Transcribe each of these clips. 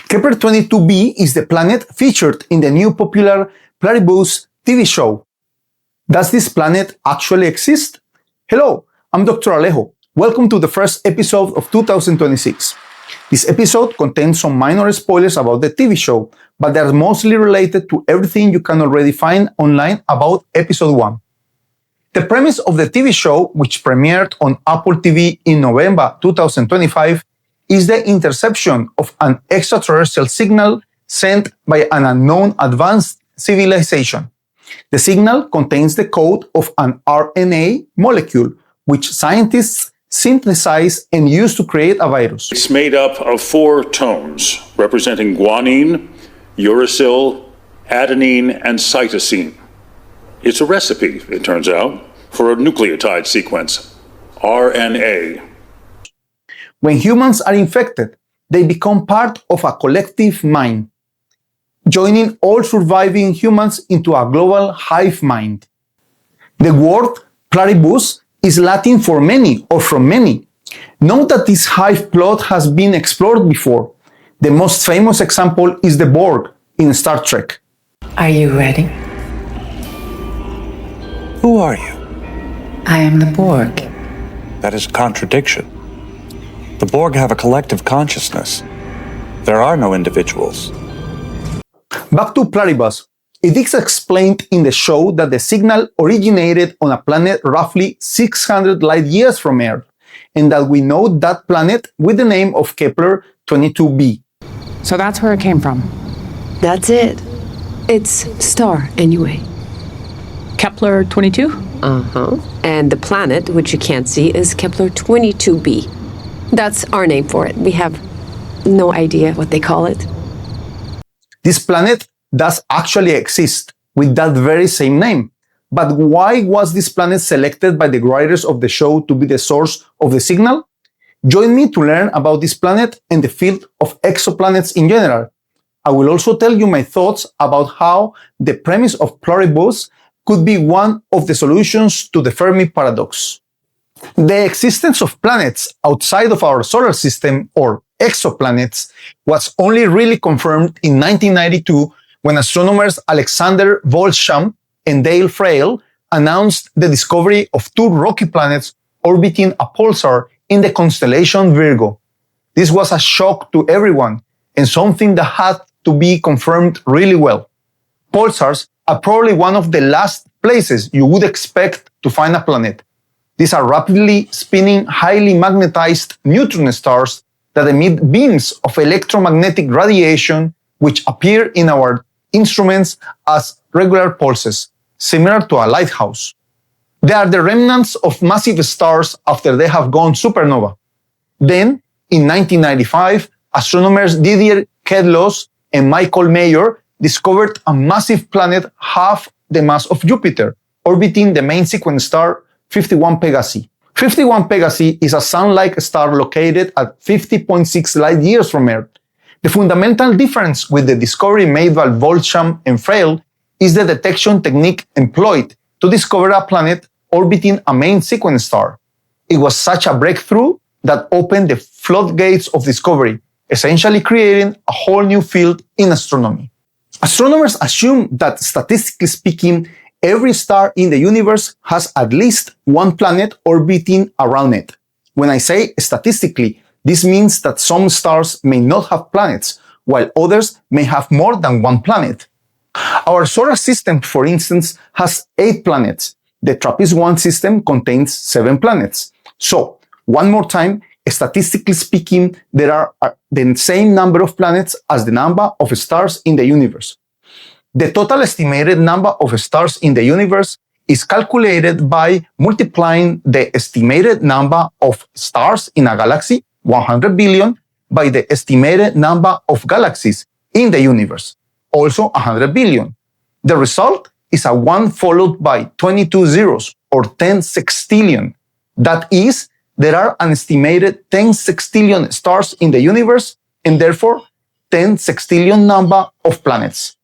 Kepler-22b is the planet featured in the new popular Pluribus TV show. Does this planet actually exist? Hello, I'm Dr. Alejo. Welcome to the first episode of 2026. This episode contains some minor spoilers about the TV show, but they are mostly related to everything you can already find online about episode 1. The premise of the TV show, which premiered on Apple TV in November 2025, is the interception of an extraterrestrial signal sent by an unknown advanced civilization. The signal contains the code of an RNA molecule, which scientists synthesize and use to create a virus. It's made up of 4 tones, representing guanine, uracil, adenine, and cytosine. It's a recipe, it turns out, for a nucleotide sequence, RNA. When humans are infected, they become part of a collective mind, joining all surviving humans into a global hive mind. The word Pluribus is Latin for many or from many. Note that this hive plot has been explored before. The most famous example is the Borg in Star Trek. Are you ready? Who are you? I am the Borg. That is a contradiction. The Borg have a collective consciousness. There are no individuals. Back to Pluribus. It is explained in the show that the signal originated on a planet roughly 600 light years from Earth, and that we know that planet with the name of Kepler-22b. So that's where it came from. That's it. It's star, anyway. Kepler-22? Uh-huh. And the planet, which you can't see, is Kepler-22b. That's our name for it. We have no idea what they call it. This planet does actually exist with that very same name. But why was this planet selected by the writers of the show to be the source of the signal? Join me to learn about this planet and the field of exoplanets in general. I will also tell you my thoughts about how the premise of Pluribus could be one of the solutions to the Fermi paradox. The existence of planets outside of our solar system, or exoplanets, was only really confirmed in 1992 when astronomers Alexander Volsham and Dale Frail announced the discovery of 2 rocky planets orbiting a pulsar in the constellation Virgo. This was a shock to everyone and something that had to be confirmed really well. Pulsars are probably one of the last places you would expect to find a planet. These are rapidly spinning, highly magnetized neutron stars that emit beams of electromagnetic radiation which appear in our instruments as regular pulses, similar to a lighthouse. They are the remnants of massive stars after they have gone supernova. Then, in 1995, astronomers Didier Queloz and Michael Mayor discovered a massive planet half the mass of Jupiter, orbiting the main sequence star 51 Pegasi. 51 Pegasi is a sun-like star located at 50.6 light years from Earth. The fundamental difference with the discovery made by Volsham and Frail is the detection technique employed to discover a planet orbiting a main sequence star. It was such a breakthrough that opened the floodgates of discovery, essentially creating a whole new field in astronomy. Astronomers assume that, statistically speaking, every star in the universe has at least one planet orbiting around it. When I say statistically, this means that some stars may not have planets, while others may have more than one planet. Our solar system, for instance, has 8 planets. The TRAPPIST-1 system contains 7 planets. So, one more time, statistically speaking, there are the same number of planets as the number of stars in the universe. The total estimated number of stars in the universe is calculated by multiplying the estimated number of stars in a galaxy, 100 billion, by the estimated number of galaxies in the universe, also 100 billion. The result is a 1 followed by 22 zeros, or 10 sextillion. That is, there are an estimated 10 sextillion stars in the universe, and therefore 10 sextillion number of planets.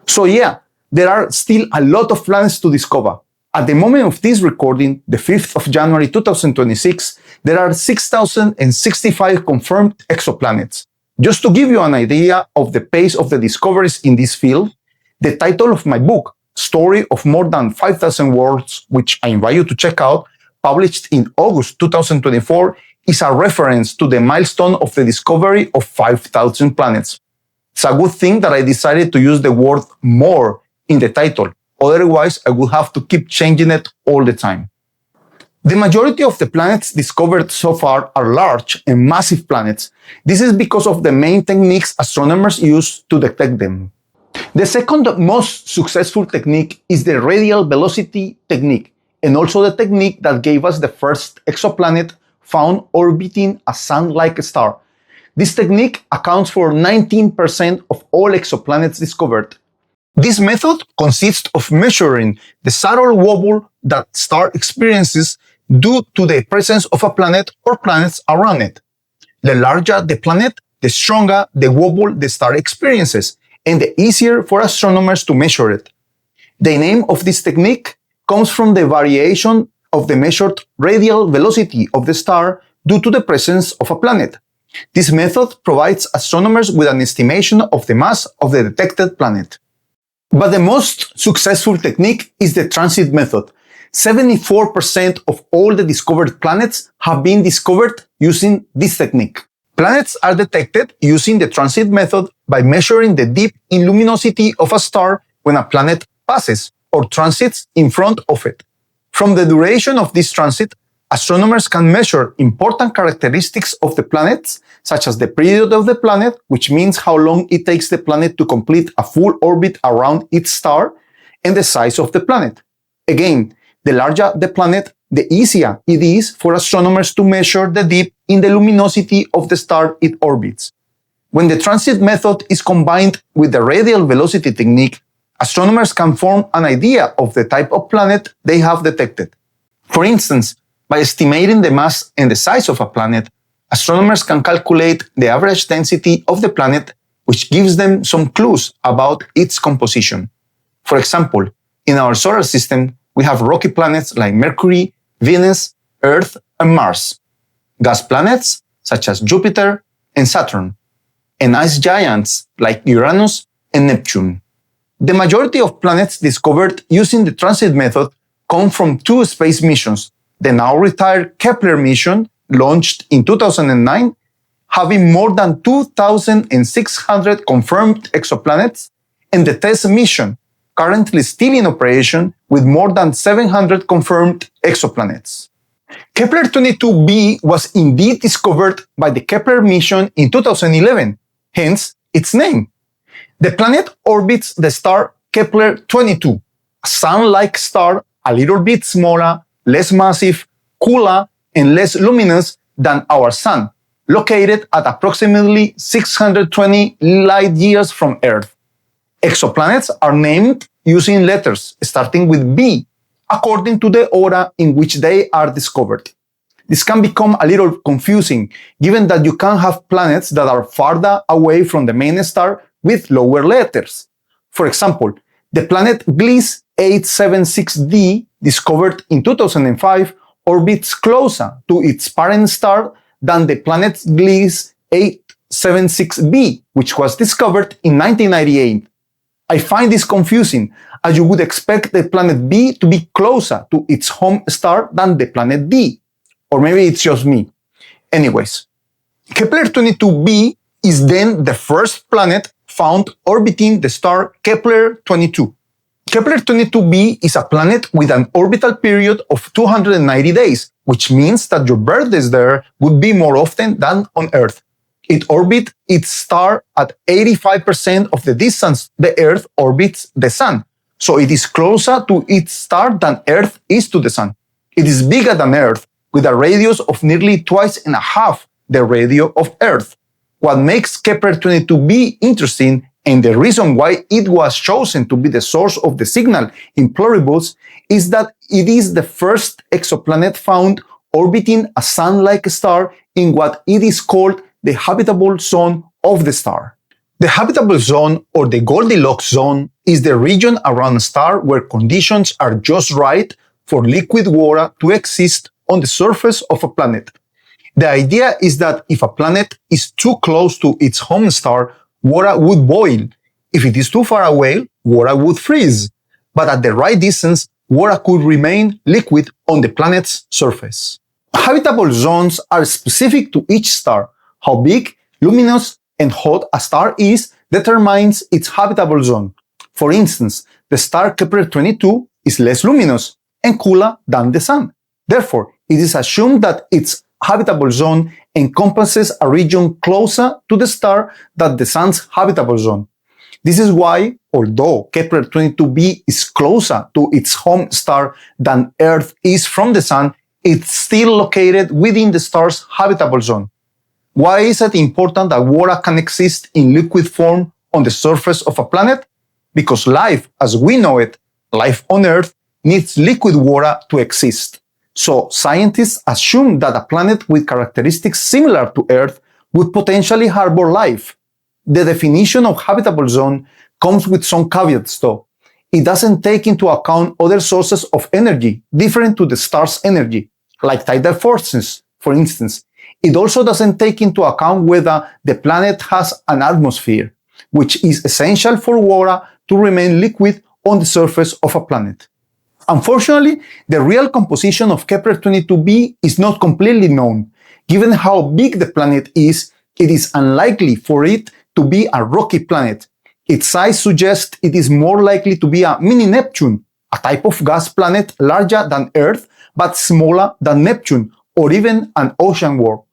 So yeah, there are still a lot of planets to discover. At the moment of this recording, the 5th of January 2026, there are 6,065 confirmed exoplanets. Just to give you an idea of the pace of the discoveries in this field, the title of my book, Story of More Than 5,000 Worlds, which I invite you to check out, published in August 2024, is a reference to the milestone of the discovery of 5,000 planets. It's a good thing that I decided to use the word more in the title. Otherwise, I would have to keep changing it all the time. The majority of the planets discovered so far are large and massive planets. This is because of the main techniques astronomers use to detect them. The second most successful technique is the radial velocity technique, and also the technique that gave us the first exoplanet found orbiting a sun-like star. This technique accounts for 19% of all exoplanets discovered. This method consists of measuring the subtle wobble that star experiences due to the presence of a planet or planets around it. The larger the planet, the stronger the wobble the star experiences, and the easier for astronomers to measure it. The name of this technique comes from the variation of the measured radial velocity of the star due to the presence of a planet. This method provides astronomers with an estimation of the mass of the detected planet. But the most successful technique is the transit method. 74% of all the discovered planets have been discovered using this technique. Planets are detected using the transit method by measuring the dip in luminosity of a star when a planet passes or transits in front of it. From the duration of this transit, astronomers can measure important characteristics of the planets, such as the period of the planet, which means how long it takes the planet to complete a full orbit around its star, and the size of the planet. Again, the larger the planet, the easier it is for astronomers to measure the dip in the luminosity of the star it orbits. When the transit method is combined with the radial velocity technique, astronomers can form an idea of the type of planet they have detected. For instance, by estimating the mass and the size of a planet, astronomers can calculate the average density of the planet, which gives them some clues about its composition. For example, in our solar system, we have rocky planets like Mercury, Venus, Earth, and Mars, gas planets such as Jupiter and Saturn, and ice giants like Uranus and Neptune. The majority of planets discovered using the transit method come from two space missions: the now retired Kepler mission, launched in 2009, having more than 2,600 confirmed exoplanets, and the TESS mission, currently still in operation with more than 700 confirmed exoplanets. Kepler-22b was indeed discovered by the Kepler mission in 2011, hence its name. The planet orbits the star Kepler-22, a sun-like star a little bit smaller, less massive, cooler, and less luminous than our Sun, located at approximately 620 light years from Earth. Exoplanets are named using letters starting with B, according to the order in which they are discovered. This can become a little confusing, given that you can have planets that are farther away from the main star with lower letters. For example, the planet Gliese 876d, discovered in 2005, orbits closer to its parent star than the planet Gliese 876b, which was discovered in 1998. I find this confusing, as you would expect the planet B to be closer to its home star than the planet D. Or maybe it's just me. Anyways, Kepler-22b is then the first planet found orbiting the star Kepler-22. Kepler-22b is a planet with an orbital period of 290 days, which means that your birthdays there would be more often than on Earth. It orbits its star at 85% of the distance the Earth orbits the Sun, so it is closer to its star than Earth is to the Sun. It is bigger than Earth, with a radius of nearly twice and a half the radius of Earth. What makes Kepler-22b interesting, and the reason why it was chosen to be the source of the signal in Pluribus, is that it is the first exoplanet found orbiting a Sun-like star in what it is called the habitable zone of the star. The habitable zone, or the Goldilocks zone, is the region around a star where conditions are just right for liquid water to exist on the surface of a planet. The idea is that if a planet is too close to its home star, water would boil. If it is too far away, water would freeze. But at the right distance, water could remain liquid on the planet's surface. Habitable zones are specific to each star. How big, luminous, and hot a star is determines its habitable zone. For instance, the star Kepler-22 is less luminous and cooler than the Sun. Therefore, it is assumed that its habitable zone encompasses a region closer to the star than the Sun's habitable zone. This is why, although Kepler-22b is closer to its home star than Earth is from the Sun, it's still located within the star's habitable zone. Why is it important that water can exist in liquid form on the surface of a planet? Because life, as we know it, life on Earth, needs liquid water to exist. So scientists assume that a planet with characteristics similar to Earth would potentially harbor life. The definition of habitable zone comes with some caveats though. It doesn't take into account other sources of energy different to the star's energy, like tidal forces, for instance. It also doesn't take into account whether the planet has an atmosphere, which is essential for water to remain liquid on the surface of a planet. Unfortunately, the real composition of Kepler-22b is not completely known. Given how big the planet is, it is unlikely for it to be a rocky planet. Its size suggests it is more likely to be a mini Neptune, a type of gas planet larger than Earth but smaller than Neptune, or even an ocean world.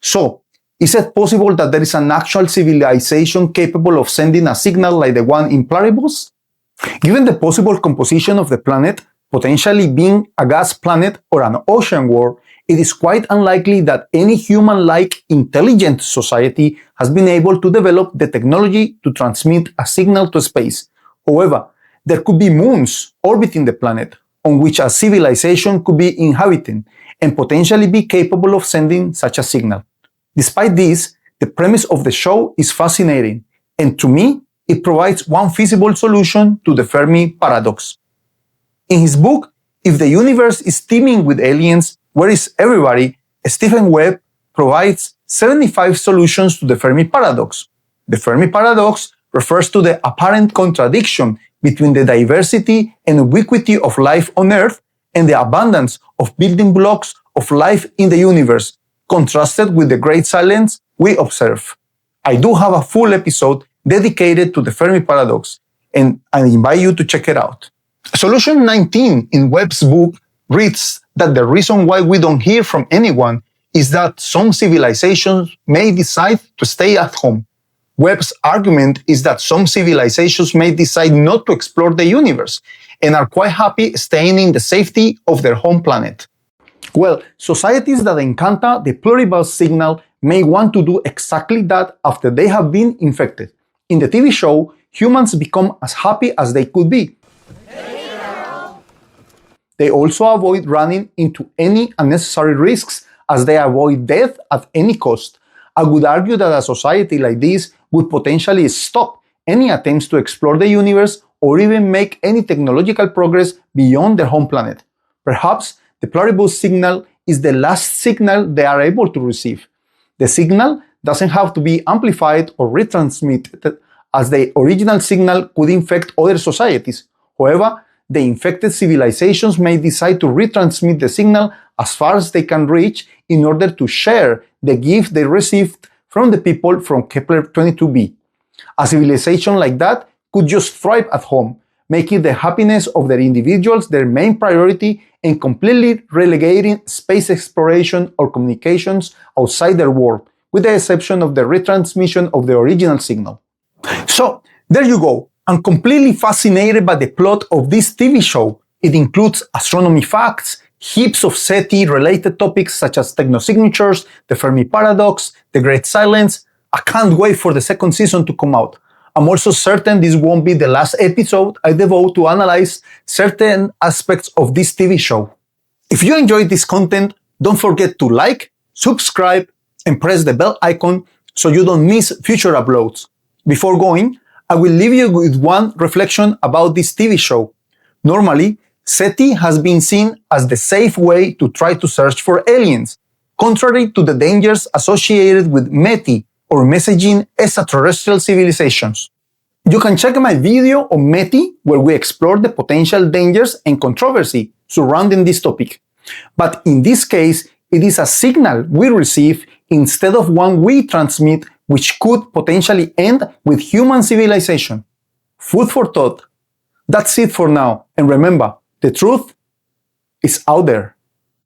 So, is it possible that there is an actual civilization capable of sending a signal like the one in Pluribus? Given the possible composition of the planet, potentially being a gas planet or an ocean world, it is quite unlikely that any human-like intelligent society has been able to develop the technology to transmit a signal to space. However, there could be moons orbiting the planet on which a civilization could be inhabiting and potentially be capable of sending such a signal. Despite this, the premise of the show is fascinating, and to me, it provides one feasible solution to the Fermi paradox. In his book, If the Universe is Teeming with Aliens, Where is Everybody?, Stephen Webb provides 75 solutions to the Fermi paradox. The Fermi paradox refers to the apparent contradiction between the diversity and ubiquity of life on Earth and the abundance of building blocks of life in the universe, contrasted with the great silence we observe. I do have a full episode dedicated to the Fermi paradox, and I invite you to check it out. Solution 19 in Webb's book reads that the reason why we don't hear from anyone is that some civilizations may decide to stay at home. Webb's argument is that some civilizations may decide not to explore the universe and are quite happy staying in the safety of their home planet. Well, societies that encounter the Pluribus signal may want to do exactly that after they have been infected. In the TV show, humans become as happy as they could be. They also avoid running into any unnecessary risks as they avoid death at any cost. I would argue that a society like this would potentially stop any attempts to explore the universe or even make any technological progress beyond their home planet. Perhaps the Pluribus signal is the last signal they are able to receive. The signal doesn't have to be amplified or retransmitted, as the original signal could infect other societies. However, the infected civilizations may decide to retransmit the signal as far as they can reach in order to share the gift they received from the people from Kepler-22b. A civilization like that could just thrive at home, making the happiness of their individuals their main priority and completely relegating space exploration or communications outside their world, with the exception of the retransmission of the original signal. So, there you go. I'm completely fascinated by the plot of this TV show. It includes astronomy facts, heaps of SETI-related topics such as technosignatures, the Fermi paradox, the Great Silence. I can't wait for the second season to come out. I'm also certain this won't be the last episode I devote to analyze certain aspects of this TV show. If you enjoyed this content, don't forget to like, subscribe, and press the bell icon so you don't miss future uploads. Before going, I will leave you with one reflection about this TV show. Normally, SETI has been seen as the safe way to try to search for aliens. contrary to the dangers associated with METI, or messaging extraterrestrial civilizations. You can check my video on METI, where we explore the potential dangers and controversy surrounding this topic. But in this case, it is a signal we receive instead of one we transmit, which could potentially end with human civilization. Food for thought. That's it for now, and remember, the truth is out there.